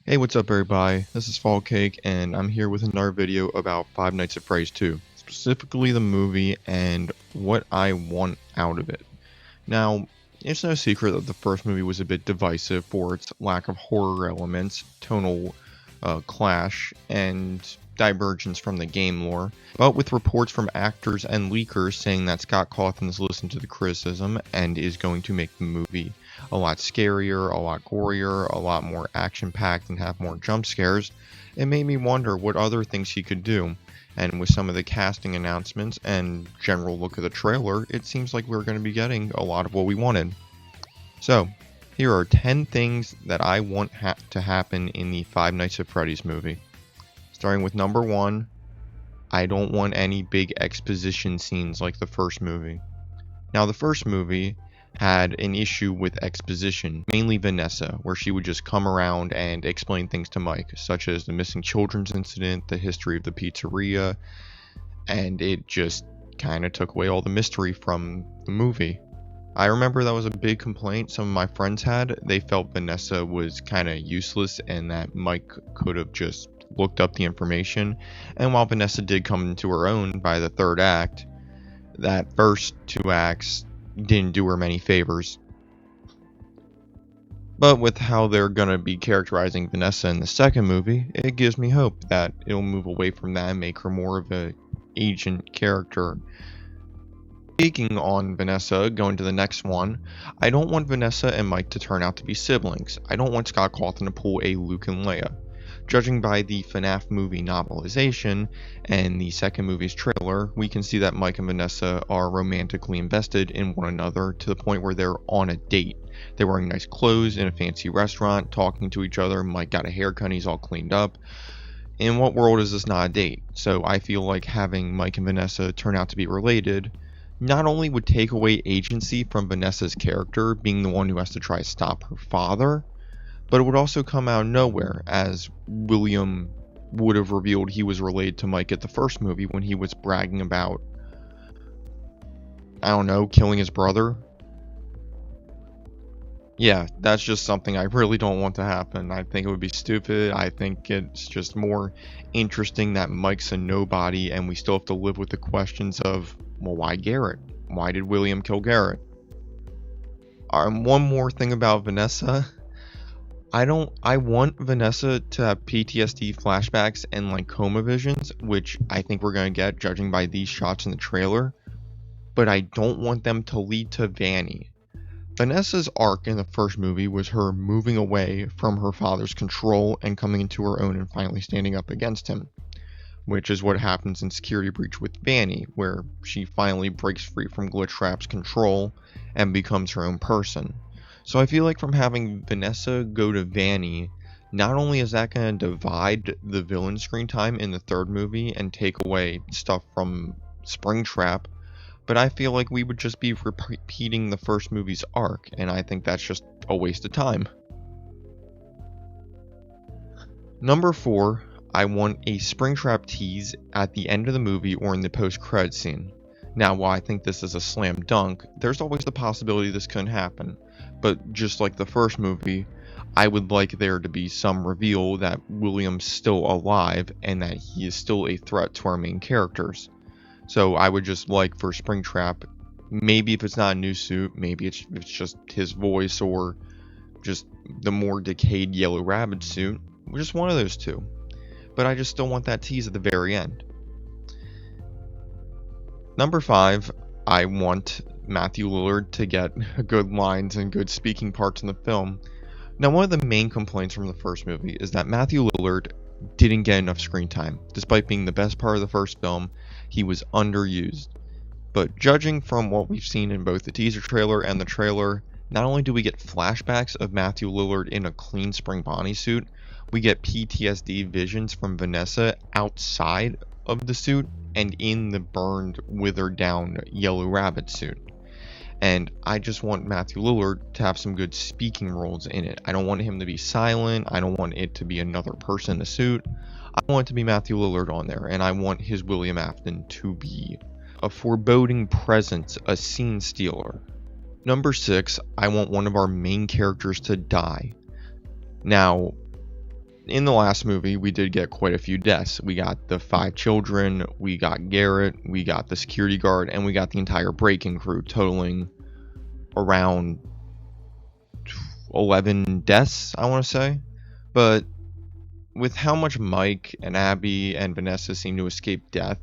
Hey, what's up everybody? This is Fall Cake and I'm here with another video about Five Nights at Freddy's 2, specifically the movie and what I want out of it. Now, it's no secret that the first movie was a bit divisive for its lack of horror elements, tonal clash, and divergence from the game lore, but with reports from actors and leakers saying that Scott Cawthon has listened to the criticism and is going to make the movie a lot scarier, a lot gorier, a lot more action-packed, and have more jump scares, it made me wonder what other things he could do. And with some of the casting announcements and general look of the trailer, it seems like we're going to be getting a lot of what we wanted. So, here are 10 things that I want to happen in the Five Nights at Freddy's movie. Starting with number 1, I don't want any big exposition scenes like the first movie. Now, the first movie had an issue with exposition, mainly Vanessa, where she would just come around and explain things to Mike, such as the missing children's incident, the history of the pizzeria, and it just kind of took away all the mystery from the movie. I remember that was a big complaint some of my friends had. They felt Vanessa was kind of useless and that Mike could have just looked up the information. And while Vanessa did come into her own by the third act, that first 2 acts didn't do her many favors. But with how they're going to be characterizing Vanessa in the second movie, it gives me hope that it'll move away from that and make her more of an agent character. Speaking on Vanessa, going to the next one, I don't want Vanessa and Mike to turn out to be siblings. I don't want Scott Cawthon to pull a Luke and Leia. Judging by the FNAF movie novelization and the second movie's trailer, we can see that Mike and Vanessa are romantically invested in one another to the point where they're on a date. They're wearing nice clothes in a fancy restaurant, talking to each other. Mike got a haircut and he's all cleaned up. In what world is this not a date? So I feel like having Mike and Vanessa turn out to be related not only would take away agency from Vanessa's character, being the one who has to try to stop her father, but it would also come out of nowhere, as William would have revealed he was related to Mike at the first movie when he was bragging about, I don't know, killing his brother. Yeah, that's just something I really don't want to happen. I think it would be stupid. I think it's just more interesting that Mike's a nobody and we still have to live with the questions of, well, why Garrett? Why did William kill Garrett? One more thing about Vanessa. I want Vanessa to have PTSD flashbacks and like coma visions, which I think we're going to get judging by these shots in the trailer, but I don't want them to lead to Vanny. Vanessa's arc in the first movie was her moving away from her father's control and coming into her own and finally standing up against him, which is what happens in Security Breach with Vanny, where she finally breaks free from Glitchtrap's control and becomes her own person. So I feel like from having Vanessa go to Vanny, not only is that going to divide the villain screen time in the third movie and take away stuff from Springtrap, but I feel like we would just be repeating the first movie's arc, and I think that's just a waste of time. Number 4, I want a Springtrap tease at the end of the movie or in the post-credits scene. Now, while I think this is a slam dunk, there's always the possibility this couldn't happen. But just like the first movie, I would like there to be some reveal that William's still alive and that he is still a threat to our main characters. So I would just like for Springtrap, maybe if it's not a new suit, maybe it's just his voice or just the more decayed Yellow Rabbit suit, just one of those two. But I just still want that tease at the very end. Number 5, I want Matthew Lillard to get good lines and good speaking parts in the film. Now, one of the main complaints from the first movie is that Matthew Lillard didn't get enough screen time. Despite being the best part of the first film, he was underused. But judging from what we've seen in both the teaser trailer and the trailer, not only do we get flashbacks of Matthew Lillard in a clean spring Bonnie suit, we get PTSD visions from Vanessa outside of the suit and in the burned, withered down Yellow Rabbit suit. And I just want Matthew Lillard to have some good speaking roles in it. I don't want him to be silent. I don't want it to be another person in the suit. I want it to be Matthew Lillard on there, and I want his William Afton to be a foreboding presence, a scene stealer. Number 6, I want one of our main characters to die. Now, in the last movie, we did get quite a few deaths. We got the 5 children, we got Garrett, we got the security guard, and we got the entire break-in crew, totaling around 11 deaths, I want to say. But with how much Mike and Abby and Vanessa seem to escape death,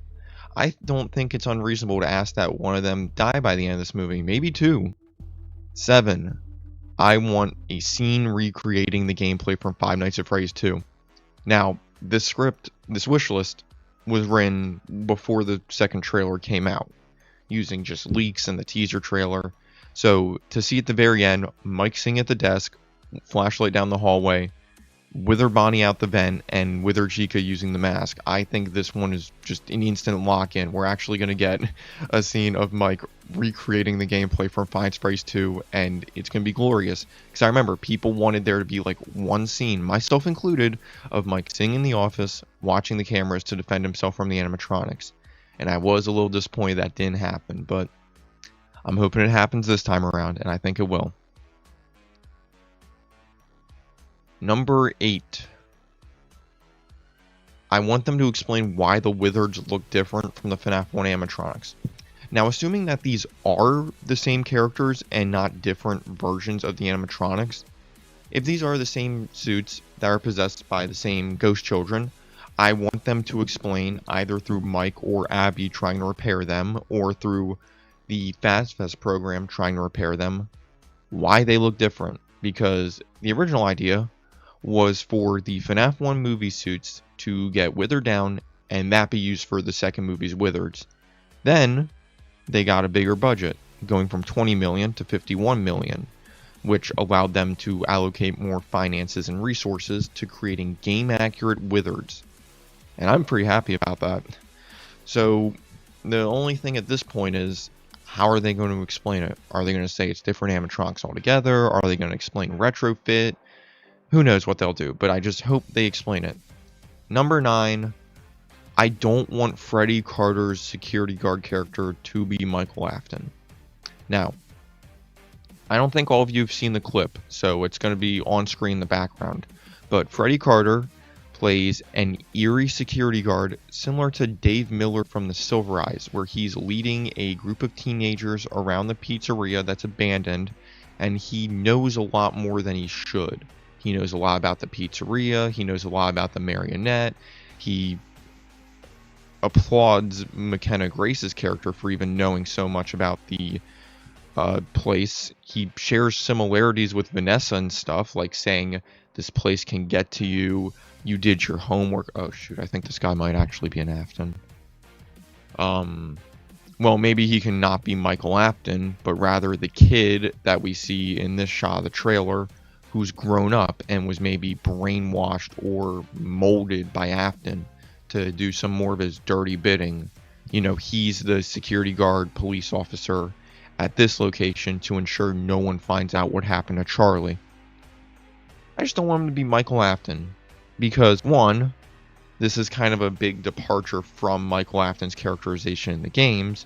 I don't think it's unreasonable to ask that one of them die by the end of this movie. Maybe 2. 7. I want a scene recreating the gameplay from Five Nights at Freddy's 2. Now, this wish list, was written before the second trailer came out, using just leaks and the teaser trailer. So, to see at the very end, Mike sitting at the desk, flashlight down the hallway, Wither Bonnie out the vent, and Wither Chica using the mask, I think this one is just an instant lock-in. We're actually going to get a scene of Mike recreating the gameplay from Five Nights at Freddy's 2, and it's going to be glorious. Because I remember people wanted there to be like one scene, myself included, of Mike sitting in the office, watching the cameras to defend himself from the animatronics. And I was a little disappointed that didn't happen, but I'm hoping it happens this time around, and I think it will. Number 8. I want them to explain why the Wizards look different from the FNAF 1 animatronics. Now, assuming that these are the same characters and not different versions of the animatronics, if these are the same suits that are possessed by the same ghost children, I want them to explain, either through Mike or Abby trying to repair them, or through the Fast Fest program trying to repair them, why they look different. Because the original idea was for the FNAF 1 movie suits to get withered down and that be used for the second movie's Wizards. Then they got a bigger budget, going from 20 million to 51 million, which allowed them to allocate more finances and resources to creating game-accurate Wizards. And I'm pretty happy about that. So the only thing at this point is, how are they going to explain it? Are they going to say it's different animatronics altogether? Are they going to explain retrofit? Who knows what they'll do, but I just hope they explain it. Number 9, I don't want Freddy Carter's security guard character to be Michael Afton. Now, I don't think all of you have seen the clip, so it's going to be on screen in the background. But Freddy Carter plays an eerie security guard similar to Dave Miller from the Silver Eyes, where he's leading a group of teenagers around the pizzeria that's abandoned, and he knows a lot more than he should. He knows a lot about the pizzeria. He knows a lot about the marionette. He applauds McKenna Grace's character for even knowing so much about the place. He shares similarities with Vanessa and stuff, like saying, this place can get to you. You did your homework. Oh, shoot. I think this guy might actually be an Afton. Well, maybe he can not be Michael Afton, but rather the kid that we see in this shot of the trailer, who's grown up and was maybe brainwashed or molded by Afton to do some more of his dirty bidding. You know, he's the security guard police officer at this location to ensure no one finds out what happened to Charlie. I just don't want him to be Michael Afton because, 1, this is kind of a big departure from Michael Afton's characterization in the games.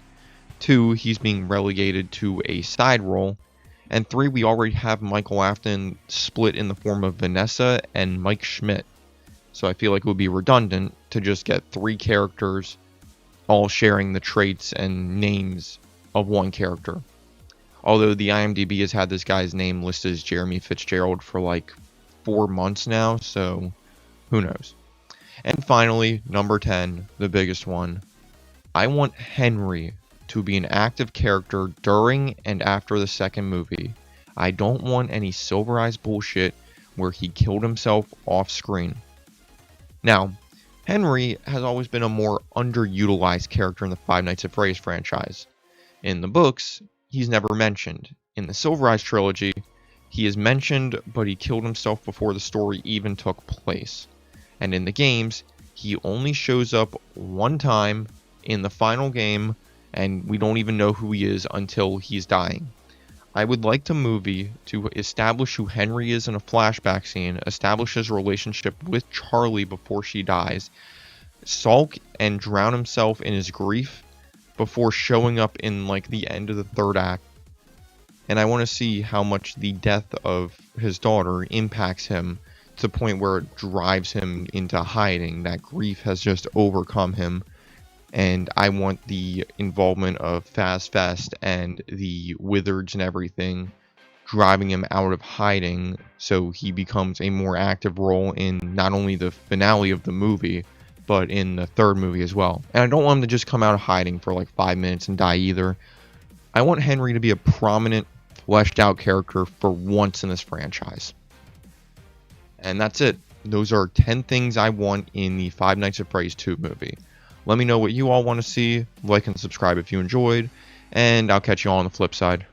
2, he's being relegated to a side role. And 3, we already have Michael Afton split in the form of Vanessa and Mike Schmidt. So I feel like it would be redundant to just get 3 characters all sharing the traits and names of one character. Although the IMDb has had this guy's name listed as Jeremy Fitzgerald for like 4 months now, so who knows. And finally, number 10, the biggest one. I want Henry to be an active character during and after the second movie. I don't want any Silver Eyes bullshit where he killed himself off screen. Now, Henry has always been a more underutilized character in the Five Nights at Freddy's franchise. In the books, he's never mentioned. In the Silver Eyes trilogy, he is mentioned, but he killed himself before the story even took place. And in the games, he only shows up one time in the final game, and we don't even know who he is until he's dying. I would like the movie to establish who Henry is in a flashback scene, establish his relationship with Charlie before she dies, sulk and drown himself in his grief before showing up in like the end of the third act. And I want to see how much the death of his daughter impacts him to the point where it drives him into hiding. That grief has just overcome him. And I want the involvement of Fast and the Wizards and everything driving him out of hiding so he becomes a more active role in not only the finale of the movie, but in the third movie as well. And I don't want him to just come out of hiding for like 5 minutes and die either. I want Henry to be a prominent, fleshed out character for once in this franchise. And that's it. Those are 10 things I want in the Five Nights at Freddy's 2 movie. Let me know what you all want to see. Like and subscribe if you enjoyed. And I'll catch you all on the flip side.